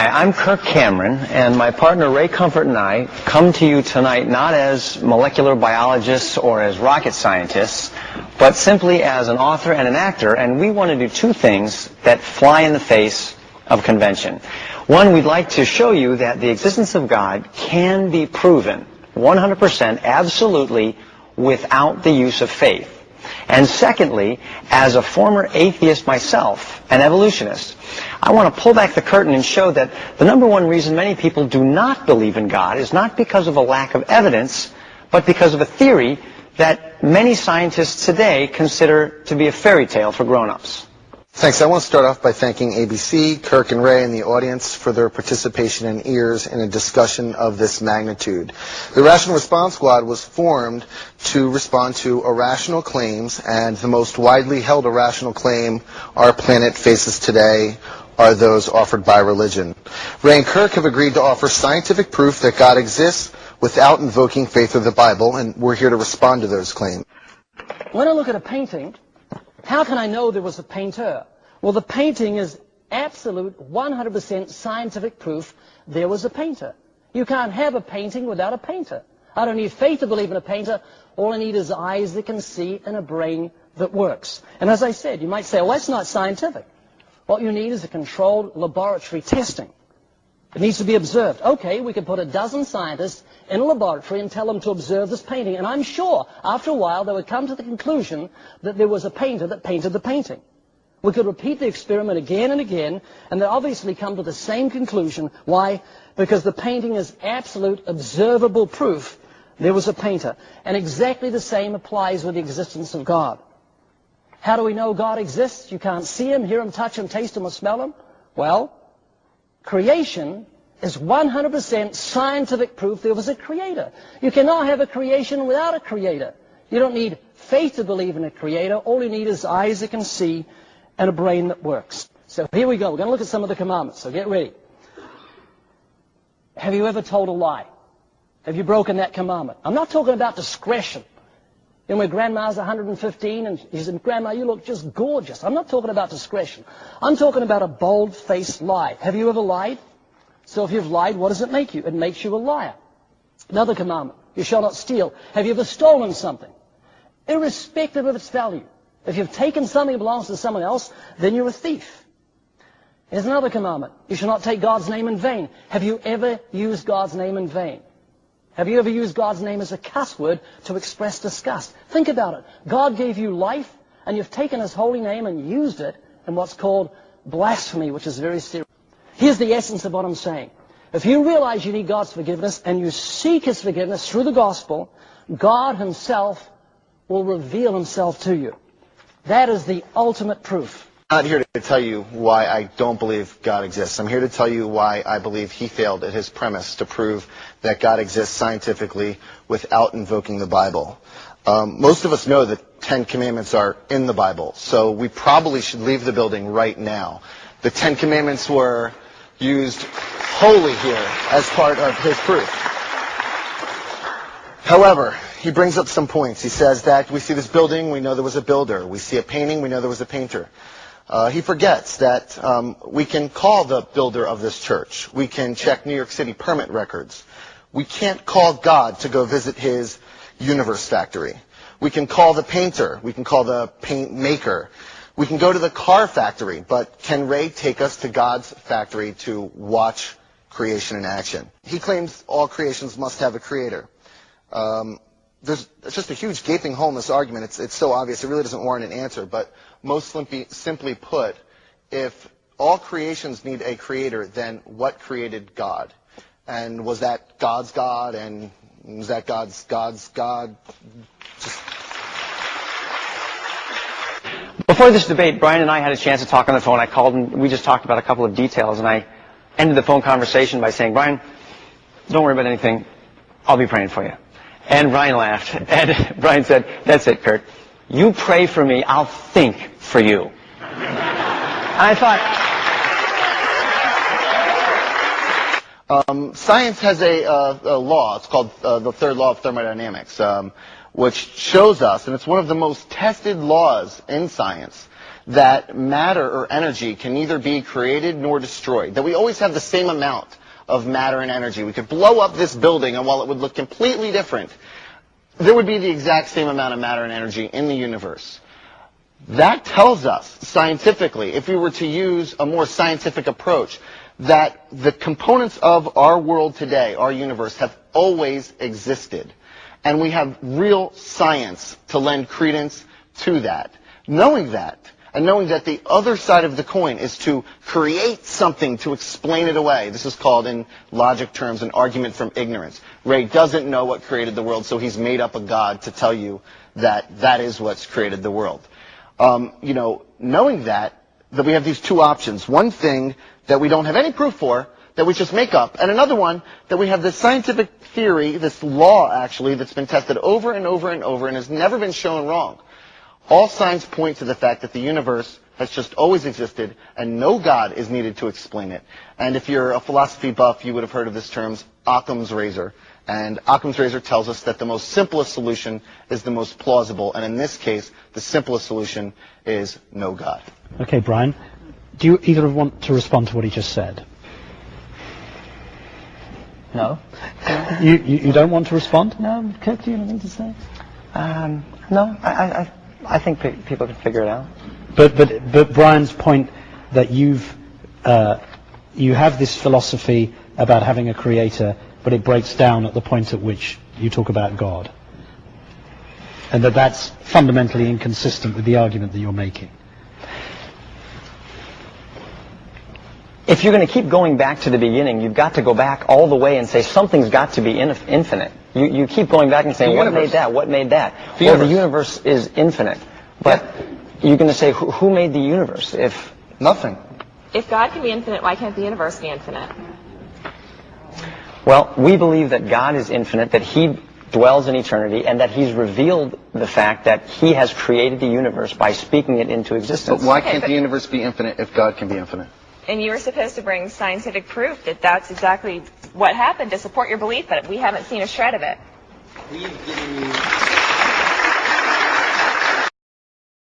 Hi, I'm Kirk Cameron, and my partner Ray Comfort and I come to you tonight not as molecular biologists or as rocket scientists, but simply as an author and an actor, and we want to do two things that fly in the face of convention. One, we'd like to show you that the existence of God can be proven 100% absolutely without the use of faith. And secondly, as a former atheist myself, an evolutionist, I want to pull back the curtain and show that the number one reason many people do not believe in God is not because of a lack of evidence, but because of a theory that many scientists today consider to be a fairy tale for grown-ups. Thanks. I want to start off by thanking ABC, Kirk and Ray, and the audience for their participation and ears in a discussion of this magnitude. The Rational Response Squad was formed to respond to irrational claims, and the most widely held irrational claim our planet faces today are those offered by religion. Ray and Kirk have agreed to offer scientific proof that God exists without invoking faith or the Bible, and we're here to respond to those claims. When I look at a painting, how can I know there was a painter? Well, the painting is absolute 100% scientific proof there was a painter. You can't have a painting without a painter. I don't need faith to believe in a painter. All I need is eyes that can see and a brain that works. And as I said, you might say, well, that's not scientific. What you need is a controlled laboratory testing. It needs to be observed. Okay, we could put a dozen scientists in a laboratory and tell them to observe this painting, and I'm sure after a while they would come to the conclusion that there was a painter that painted the painting. We could repeat the experiment again and again, and they obviously come to the same conclusion. Why? Because the painting is absolute observable proof there was a painter. And exactly the same applies with the existence of God. How do we know God exists? You can't see him, hear him, touch him, taste him, or smell him. Well, creation is 100% scientific proof there was a creator. You cannot have a creation without a creator. You don't need faith to believe in a creator. All you need is eyes that can see and a brain that works. So here we go. We're going to look at some of the commandments. So get ready. Have you ever told a lie? Have you broken that commandment? I'm not talking about discretion. You know, my grandma's 115 and she said, Grandma, you look just gorgeous. I'm not talking about discretion. I'm talking about a bold-faced lie. Have you ever lied? So if you've lied, what does it make you? It makes you a liar. Another commandment, you shall not steal. Have you ever stolen something? Irrespective of its value. If you've taken something that belongs to someone else, then you're a thief. Here's another commandment, you shall not take God's name in vain. Have you ever used God's name in vain? Have you ever used God's name as a cuss word to express disgust? Think about it. God gave you life, and you've taken his holy name and used it in what's called blasphemy, which is very serious. Here's the essence of what I'm saying. If you realize you need God's forgiveness and you seek his forgiveness through the gospel, God himself will reveal himself to you. That is the ultimate proof. I'm not here to tell you why I don't believe God exists. I'm here to tell you why I believe he failed at his premise to prove that God exists scientifically without invoking the Bible. Most of us know that 10 Commandments are in the Bible, so we probably should leave the building right now. The 10 Commandments were used wholly here as part of his proof. However, he brings up some points. He says that we see this building, we know there was a builder. We see a painting, we know there was a painter. He forgets that we can call the builder of this church. We can check New York City permit records. We can't call God to go visit his universe factory. We can call the painter. We can call the paint maker. We can go to the car factory, but can Ray take us to God's factory to watch creation in action? He claims all creations must have a creator. There's just a huge gaping hole in this argument. It's so obvious, it really doesn't warrant an answer. But most simply put, if all creations need a creator, then what created God? And was that God's God? And was that God's God? Before this debate, Brian and I had a chance to talk on the phone. I called and we just talked about a couple of details, and I ended the phone conversation by saying, Brian, don't worry about anything. I'll be praying for you. And Brian laughed. And Brian said, that's it, Kurt. You pray for me, I'll think for you. And I thought... Science has a law. It's called the third law of thermodynamics, which shows us, and it's one of the most tested laws in science, that matter or energy can neither be created nor destroyed, that we always have the same amount of matter and energy. We could blow up this building, and while it would look completely different, there would be the exact same amount of matter and energy in the universe. That tells us, scientifically, if we were to use a more scientific approach, that the components of our world today, our universe, have always existed. And we have real science to lend credence to that. Knowing that, and knowing that the other side of the coin is to create something to explain it away. This is called, in logic terms, an argument from ignorance. Ray doesn't know what created the world, so he's made up a god to tell you that that is what's created the world. Knowing that we have these two options. One thing that we don't have any proof for, that we just make up, and another one that we have this scientific theory, this law actually, that's been tested over and over and over and has never been shown wrong. All signs point to the fact that the universe has just always existed and no God is needed to explain it. And if you're a philosophy buff, you would have heard of this term, Occam's razor. And Occam's razor tells us that the most simplest solution is the most plausible. And in this case, the simplest solution is no God. Okay, Brian, do you either want to respond to what he just said? No. You don't want to respond? No. Kirk, do you have anything to say? No, I think people can figure it out. But Brian's point that you have this philosophy about having a creator, but it breaks down at the point at which you talk about God, and that's fundamentally inconsistent with the argument that you're making. If you're going to keep going back to the beginning, you've got to go back all the way and say something's got to be infinite. You keep going back and saying, what made that? What made that? Well, the universe is infinite. But you're going to say, who made the universe? If nothing. If God can be infinite, why can't the universe be infinite? Well, we believe that God is infinite, that He dwells in eternity, and that He's revealed the fact that He has created the universe by speaking it into existence. But why can't the universe be infinite if God can be infinite? And you were supposed to bring scientific proof that that's exactly what happened to support your belief, but we haven't seen a shred of it. We've given you